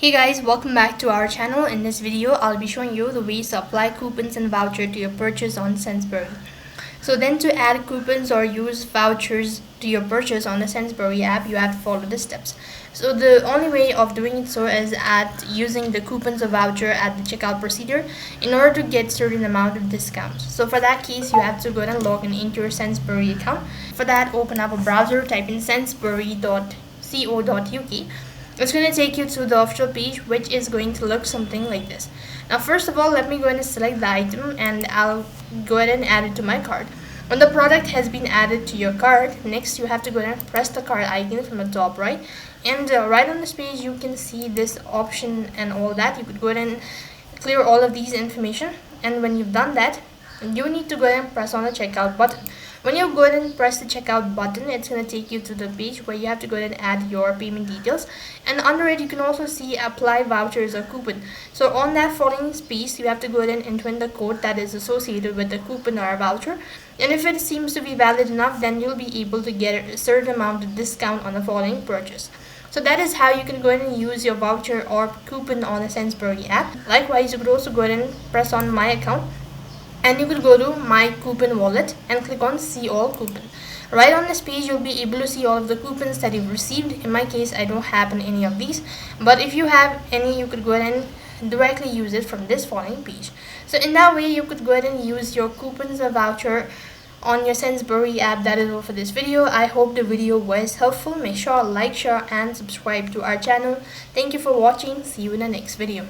Hey guys, welcome back to our channel. In this video, I'll be showing you the ways to apply coupons and voucher to your purchase on Sainsbury. So then to add coupons or use vouchers to your purchase on the Sainsbury app, you have to follow the steps. So the only way of doing it so is at using the coupons or voucher at the checkout procedure in order to get certain amount of discounts. So for that case, you have to go and log in into your Sainsbury account. For that, open up a browser, type in sainsbury.co.uk. It's going to take you to the official page, which is going to look something like this. Now first of all, let me go ahead and select the item and I'll go ahead and add it to my cart. When the product has been added to your cart, next you have to go ahead and press the cart icon from the top right, and right on this page you can see this option and all that. You could go ahead and clear all of these information, and when you've done that, you need to go ahead and press on the checkout button. When you go ahead and press the checkout button, it's going to take you to the page where you have to go ahead and add your payment details, and under it you can also see apply vouchers or coupon. So on that following space, you have to go ahead and enter in the code that is associated with the coupon or a voucher, and if it seems to be valid enough, then you'll be able to get a certain amount of discount on the following purchase. So that is how you can go ahead and use your voucher or coupon on the Sainsbury app. Likewise, you could also go ahead and press on my account, and you could go to my coupon wallet and click on see all coupon. Right on this page, you'll be able to see all of the coupons that you've received. In my case, I don't have any of these, but if you have any, you could go ahead and directly use it from this following page. So in that way, you could go ahead and use your coupons or voucher on your Sainsbury app. That is all for this video. I hope the video was helpful. Make sure to like, share and subscribe to our channel. Thank you for watching. See you in the next video.